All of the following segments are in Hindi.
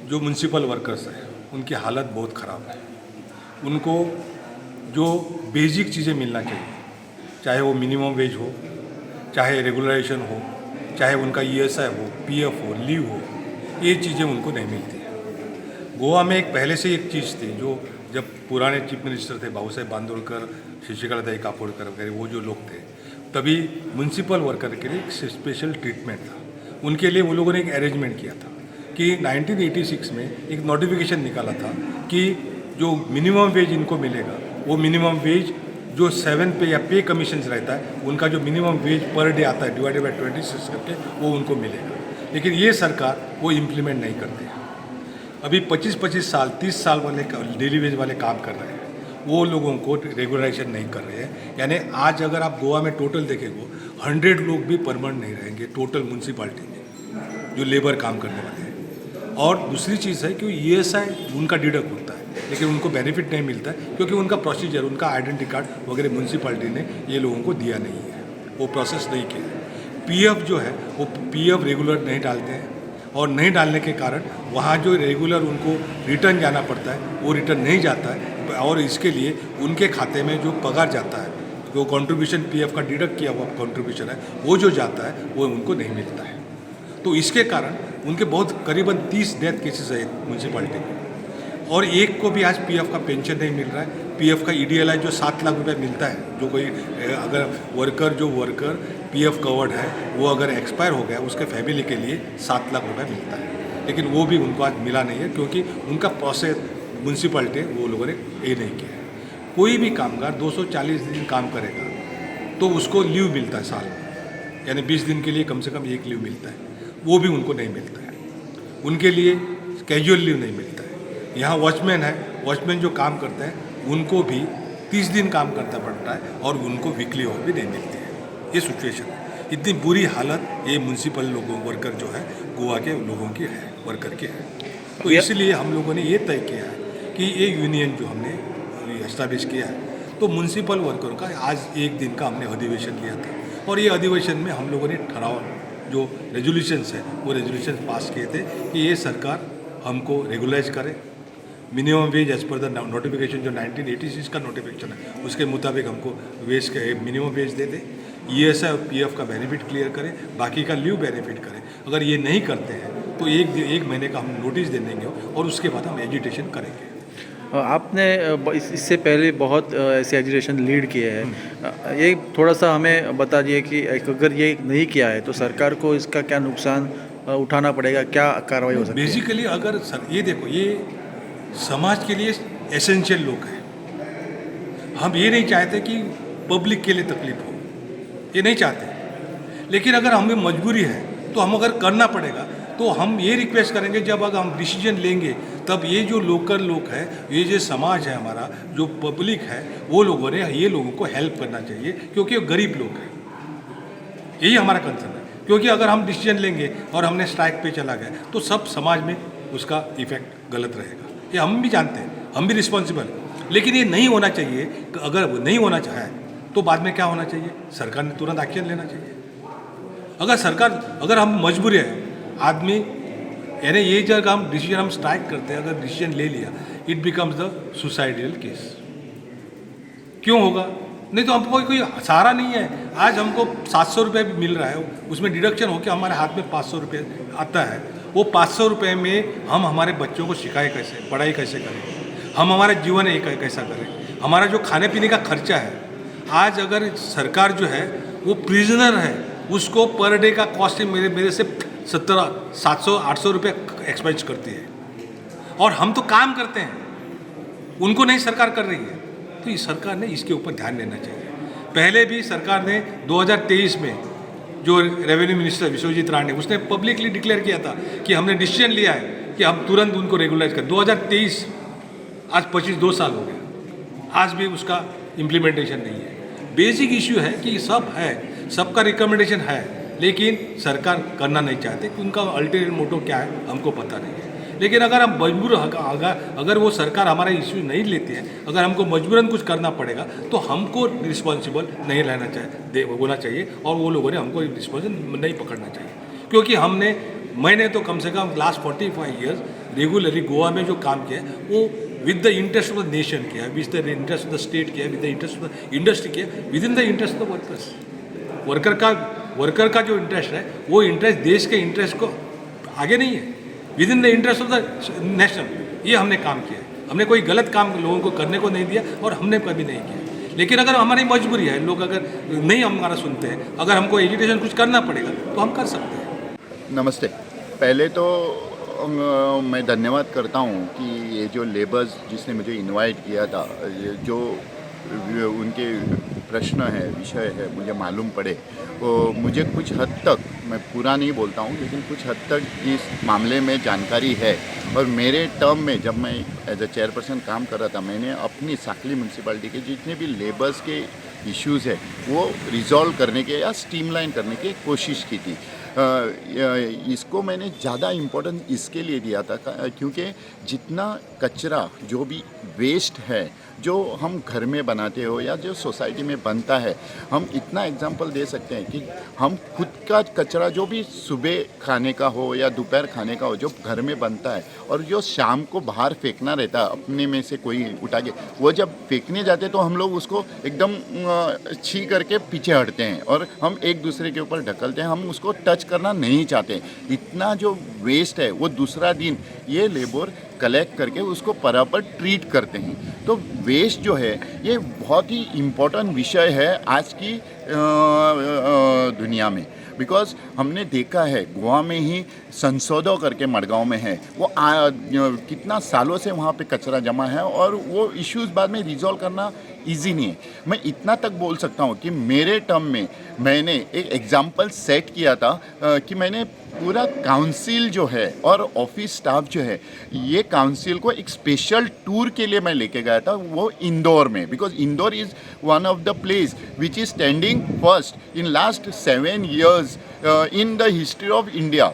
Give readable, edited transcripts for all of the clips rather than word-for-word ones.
जो म्यूनसिपल वर्कर्स हैं उनकी हालत बहुत ख़राब है। उनको जो बेसिक चीज़ें मिलना चाहिए, चाहे वो मिनिमम वेज हो, चाहे रेगुलराइजेशन हो, चाहे उनका ईएसआई हो, पीएफ हो, लीव हो, ये चीज़ें उनको नहीं मिलती है। गोवा में एक पहले से एक चीज़ थी, जो जब पुराने चीफ मिनिस्टर थे बाबू साहेब बांदोड़कर, शशिकला काकोडकर वगैरह वो जो लोग थे, तभी म्यूनसिपल वर्कर के लिए एक स्पेशल ट्रीटमेंट था। उनके लिए वो लोगों ने एक अरेंजमेंट किया था कि 1986 में एक नोटिफिकेशन निकाला था कि जो मिनिमम वेज इनको मिलेगा, वो मिनिमम वेज जो 7 पे या पे कमीशन रहता है, उनका जो मिनिमम वेज पर डे आता है डिवाइडेड बाई 26 करके, वो उनको मिलेगा। लेकिन ये सरकार वो इम्प्लीमेंट नहीं करती है। अभी 25-25 साल 30 साल वाले डेली वेज वाले काम कर रहे हैं, वो लोगों को रेगुलराइजेशन नहीं कर रहे हैं। यानी आज अगर आप गोवा में टोटल देखेंगे 100 लोग भी परमानेंट नहीं रहेंगे टोटल म्यूनसिपाल्टी में, जो लेबर काम करने वाले हैं। और दूसरी चीज़ है कि ईएसआई उनका डिडक्ट होता है, लेकिन उनको बेनिफिट नहीं मिलता है क्योंकि उनका प्रोसीजर, उनका आइडेंटिटी कार्ड वगैरह म्यूनसिपाल्टी ने ये लोगों को दिया नहीं है, वो प्रोसेस नहीं किया। पीएफ जो है वो पीएफ रेगुलर नहीं डालते हैं, और नहीं डालने के कारण वहाँ जो रेगुलर उनको रिटर्न जाना पड़ता है वो रिटर्न नहीं जाता है, और इसके लिए उनके खाते में जो पगार जाता है, जो कंट्रीब्यूशन पीएफ का डिडक्ट किया हुआ कंट्रीब्यूशन है, वो जो जाता है वो उनको नहीं मिलता है। तो इसके कारण उनके बहुत करीबन 30 डेथ केसेस है म्यूनसिपाल्टी में, और एक को भी आज पीएफ का पेंशन नहीं मिल रहा है। पीएफ का ईडीएलआई जो 7 लाख रुपए मिलता है, जो कोई अगर वर्कर पीएफ कवर्ड है, वो अगर एक्सपायर हो गया उसके फैमिली के लिए 7 लाख रुपए मिलता है, लेकिन वो भी उनको आज मिला नहीं है क्योंकि उनका प्रोसेस म्यूनसिपाल्टी वो लोगों ने ये नहीं किया है। कोई भी कामगार 240 दिन काम करेगा तो उसको लीव मिलता है साल में, यानी 20 दिन के लिए कम से कम एक लीव मिलता है, वो भी उनको नहीं मिलता है। उनके लिए कैजुअल लीव नहीं मिलता है। यहाँ वॉचमैन है, वॉचमैन जो काम करते हैं उनको भी 30 दिन काम करना पड़ता है और उनको वीकली ऑफ भी नहीं मिलती है। ये सिचुएशन है, इतनी बुरी हालत ये म्यूनसिपल लोगों वर्कर जो है गोवा के लोगों की है, वर्कर की है। तो इसलिए हम लोगों ने ये तय किया है कि ये यूनियन जो हमने एस्टैब्लिश किया है, तो म्यूनसिपल वर्करों का आज एक दिन का हमने अधिवेशन लिया था, और ये अधिवेशन में हम लोगों ने ठहराव जो रेजोल्यूशंस है वो रेजोल्यूशन पास किए थे कि ये सरकार हमको रेगुलाइज करे, minimum wage as per the notification जो 1986 का नोटिफिकेशन है उसके मुताबिक हमको वेज का मिनिमम वेज दे दे, ईएसआई और पीएफ का बेनिफिट क्लियर करें, बाकी का लीव बेनिफिट करें। अगर ये नहीं करते हैं तो एक महीने का हम नोटिस दे देंगे और उसके बाद हम एजुटेशन करेंगे। आपने इससे पहले बहुत ऐसे एजुटेशन लीड किए हैं, ये थोड़ा सा हमें बता दिए कि अगर ये नहीं किया है तो सरकार को इसका क्या नुकसान उठाना पड़ेगा, क्या कार्रवाई हो सकती है? बेसिकली अगर ये देखो, ये समाज के लिए एसेंशियल लोग हैं। हम ये नहीं चाहते कि पब्लिक के लिए तकलीफ हो, ये नहीं चाहते, लेकिन अगर हमें मजबूरी है तो हम अगर करना पड़ेगा तो हम ये रिक्वेस्ट करेंगे, जब अगर हम डिसीजन लेंगे तब ये जो लोकल लोग हैं, ये जो समाज है हमारा, जो पब्लिक है, वो लोगों ने ये लोगों को हेल्प करना चाहिए क्योंकि वो गरीब लोग हैं। यही हमारा कंसर्न है, क्योंकि अगर हम डिसीजन लेंगे और हमने स्ट्राइक पे चला गया तो सब समाज में उसका इफेक्ट गलत रहेगा। ये हम भी जानते हैं, हम भी रिस्पॉन्सिबल हैं, लेकिन ये नहीं होना चाहिए। अगर नहीं होना चाहे तो बाद में क्या होना चाहिए, सरकार ने तुरंत एक्शन लेना चाहिए। अगर हम मजबूर है आदमी, यानी ये जगह हम डिसीजन हम स्ट्राइक करते हैं, अगर डिसीजन ले लिया, it becomes the suicidal case. क्यों होगा? नहीं तो हमको कोई सहारा नहीं है। आज हमको 700 रुपये भी मिल रहा है, उसमें डिडक्शन होकर हमारे हाथ में 500 रुपये आता है। वो 500 रुपये में हम हमारे बच्चों को सिखाए कैसे, पढ़ाई कैसे करें, हम हमारा जीवन कैसा करें, हमारा जो खाने पीने का खर्चा है। आज अगर सरकार जो है वो प्रिजनर है, उसको पर डे का कॉस्ट मेरे से 700-800 रुपये एक्सपेंस करती है, और हम तो काम करते हैं, उनको नहीं सरकार कर रही है। तो इस सरकार ने इसके ऊपर ध्यान देना चाहिए। पहले भी सरकार ने 2023 में जो रेवेन्यू मिनिस्टर विश्वजीत राणे, उसने पब्लिकली डिक्लेयर किया था कि हमने डिसीजन लिया है कि हम तुरंत उनको रेगुलाइज करें। 2023 आज 2 साल हो गए, आज भी उसका इम्प्लीमेंटेशन नहीं है। बेसिक इश्यू है कि सब है, सबका रिकमेंडेशन है, लेकिन सरकार करना नहीं चाहते कि उनका अल्टीरियर मोटो क्या है हमको पता नहीं है। लेकिन अगर हम मजबूर, अगर वो सरकार हमारा इश्यू नहीं लेती है, अगर हमको मजबूरन कुछ करना पड़ेगा तो हमको रिस्पॉन्सिबल नहीं रहना होना चाहिए, और वो लोगों ने हमको रिस्पॉन्सिबल नहीं पकड़ना चाहिए। क्योंकि मैंने तो कम से कम लास्ट 45 ईयर्स रेगुलरली गोवा में जो काम किया है वो with the interest of the nation किया है, with the interest of the state किया है, with the interest of the industry किया है, with in the interest of the workers. Worker का जो इंटरेस्ट है वो इंटरेस्ट देश के इंटरेस्ट को आगे नहीं है, with in the interest of the nation. ये हमने काम किया है, हमने कोई गलत काम लोगों को करने को नहीं दिया और हमने कभी नहीं किया। लेकिन अगर हमारी मजबूरी है, लोग अगर नहीं हमारा सुनते हैं, अगर हमको एजुकेशन कुछ करना पड़ेगा तो हम कर सकते हैं। नमस्ते। पहले तो मैं धन्यवाद करता हूँ कि ये जो लेबर्स जिसने मुझे इनवाइट किया था, ये जो उनके प्रश्न है, विषय है, मुझे मालूम पड़े, वो मुझे कुछ हद तक, मैं पूरा नहीं बोलता हूँ, लेकिन कुछ हद तक इस मामले में जानकारी है। और मेरे टर्म में जब मैं एज अ चेयरपर्सन काम कर रहा था, मैंने अपनी साकली म्यूनसिपालिटी के जितने भी लेबर्स के इश्यूज़ है वो रिजॉल्व करने के या स्ट्रीमलाइन करने की कोशिश की थी। इसको मैंने ज़्यादा इम्पोर्टेंस इसके लिए दिया था क्योंकि जितना कचरा, जो भी वेस्ट है, जो हम घर में बनाते हो या जो सोसाइटी में बनता है, हम इतना एग्जांपल दे सकते हैं कि हम खुद का कचरा जो भी सुबह खाने का हो या दोपहर खाने का हो, जो घर में बनता है और जो शाम को बाहर फेंकना रहता है अपने में से कोई उठा के, वो जब फेंकने जाते तो हम लोग उसको एकदम छी करके पीछे हटते हैं और हम एक दूसरे के ऊपर ढकलते हैं, हम उसको टच करना नहीं चाहते। इतना जो वेस्ट है वो दूसरा दिन ये लेबर कलेक्ट करके उसको बराबर ट्रीट करते हैं। तो वेस्ट जो है ये बहुत ही इम्पोर्टेंट विषय है आज की दुनिया में, बिकॉज हमने देखा है गोवा में ही संसोदो करके मडगांव में है, वो कितना सालों से वहाँ पे कचरा जमा है और वो इश्यूज़ बाद में रिजॉल्व करना इजी नहीं है। मैं इतना तक बोल सकता हूँ कि मेरे टर्म में मैंने एक एग्जाम्पल सेट किया था कि मैंने पूरा काउंसिल जो है और ऑफिस स्टाफ जो है, ये काउंसिल को एक स्पेशल टूर के लिए मैं लेके गया था, वो इंदौर में, because Indore is one of the place which is standing first in last 7 years in the history of India.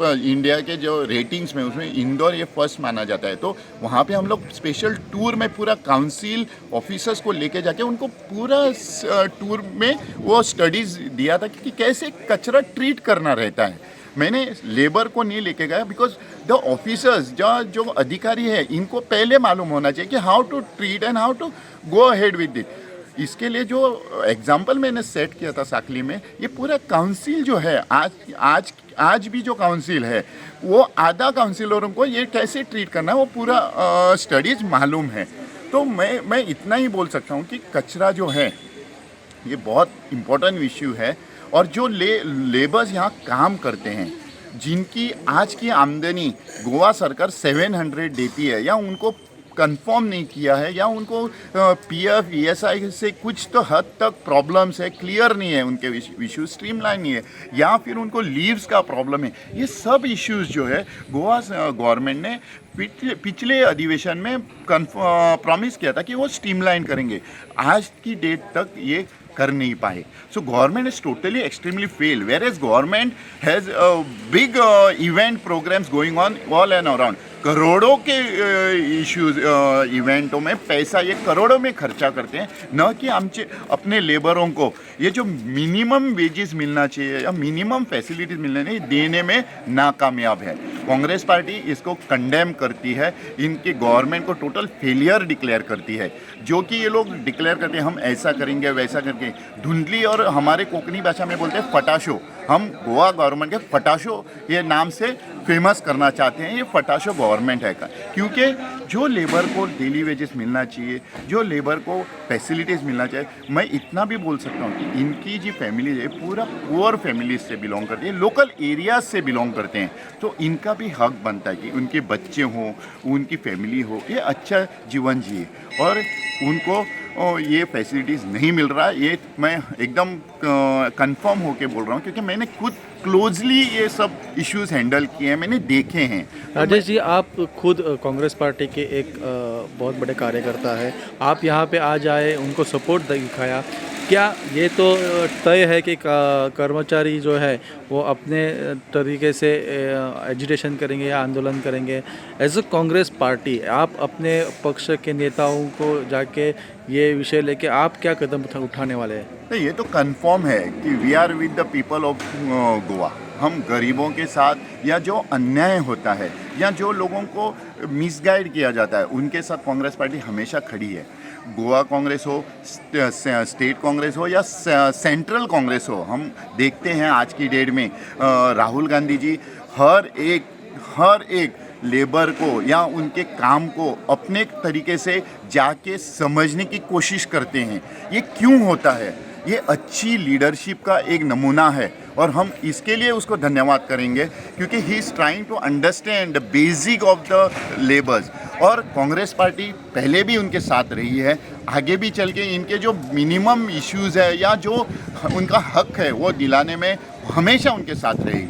India के जो रेटिंग्स में उसमें इंदौर ये फर्स्ट माना जाता है। तो वहाँ पे हम लोग स्पेशल टूर में पूरा काउंसिल ऑफिसर्स को लेके जाके उनको पूरा टूर में वो स्टडीज़ दिया था कि कैसे कचरा ट्रीट करना रहता है। मैंने लेबर को नहीं लेके गया बिकॉज द ऑफिसर्स जो अधिकारी है इनको पहले मालूम होना चाहिए कि how to treat and how to go ahead with it. इसके लिए जो एग्जाम्पल मैंने सेट किया था साकली में, ये पूरा काउंसिल जो है आज भी जो काउंसिल है वो आधा काउंसिलरों को ये कैसे ट्रीट करना है वो पूरा स्टडीज़ मालूम है। तो मैं इतना ही बोल सकता हूँ कि कचरा जो है ये बहुत इम्पोर्टेंट इश्यू है और जो लेबर्स यहाँ काम करते हैं, जिनकी आज की आमदनी गोवा सरकार 700 देती है या उनको कंफर्म नहीं किया है या उनको पीएफ ईएसआई से कुछ तो हद तक प्रॉब्लम्स है, क्लियर नहीं है उनके इश्यूज, स्ट्रीमलाइन नहीं है, या फिर उनको लीव्स का प्रॉब्लम है, ये सब इश्यूज जो है गोवा गवर्नमेंट ने पिछले अधिवेशन में प्रॉमिस किया था कि वो स्ट्रीमलाइन करेंगे। आज की डेट तक ये कर नहीं पाए। So government is totally extremely fail, whereas government has big event programmes going on all and around. करोड़ों के इश्यूज इवेंटों में पैसा ये करोड़ों में खर्चा करते हैं, न कि अपने लेबरों को ये जो मिनिमम वेजेस मिलना चाहिए या मिनिमम फैसिलिटीज़ मिलने नहीं देने में नाकामयाब है। कांग्रेस पार्टी इसको कंडेम करती है, इनकी गवर्नमेंट को टोटल फेलियर डिक्लेयर करती है। जो कि ये लोग डिक्लेयर करते हैं हम ऐसा करेंगे वैसा करके, धुंधली और हमारे कोंकणी भाषा में बोलते हैं फटाशो। हम गोवा गवर्नमेंट के फटाशो ये नाम से फेमस करना चाहते हैं। ये फटाशो गवर्नमेंट है का, क्योंकि जो लेबर को डेली वेजेस मिलना चाहिए, जो लेबर को फैसिलिटीज़ मिलना चाहिए, मैं इतना भी बोल सकता हूँ कि इनकी जो फैमिली है पूरा पुअर फैमिलीज से बिलोंग करती है, लोकल एरियाज से बिलोंग करते हैं। तो इनका भी हक बनता है कि उनके बच्चे हों, उनकी फैमिली हो, ये अच्छा जीवन जिए, और उनको ये फैसिलिटीज़ नहीं मिल रहा। ये मैं एकदम कंफर्म होके बोल रहा हूँ क्योंकि मैंने खुद क्लोजली ये सब इश्यूज हैंडल किए हैं, मैंने देखे हैं। राजेश जी, आप खुद कांग्रेस पार्टी के एक बहुत बड़े कार्यकर्ता है, आप यहाँ पे आ जाए, उनको सपोर्ट दिखाया, क्या ये तो तय है कि कर्मचारी जो है वो अपने तरीके से एजिटेशन करेंगे या आंदोलन करेंगे? एज अ कांग्रेस पार्टी आप अपने पक्ष के नेताओं को जाके ये विषय लेके आप क्या कदम उठाने वाले हैं? तो ये तो कंफर्म है कि we are with the people of Goa. हम गरीबों के साथ या जो अन्याय होता है या जो लोगों को मिसगाइड किया जाता है उनके साथ कांग्रेस पार्टी हमेशा खड़ी है। गोवा कांग्रेस हो, स्टेट कांग्रेस हो या सेंट्रल कांग्रेस हो, हम देखते हैं आज की डेट में राहुल गांधी जी हर एक लेबर को या उनके काम को अपने तरीके से जाके समझने की कोशिश करते हैं। ये क्यों होता है? ये अच्छी लीडरशिप का एक नमूना है और हम इसके लिए उसको धन्यवाद करेंगे क्योंकि he is trying to understand the basic of the labours. और कांग्रेस पार्टी पहले भी उनके साथ रही है, आगे भी चल के इनके जो मिनिमम इश्यूज़ है या जो उनका हक है वो दिलाने में हमेशा उनके साथ रहेगी।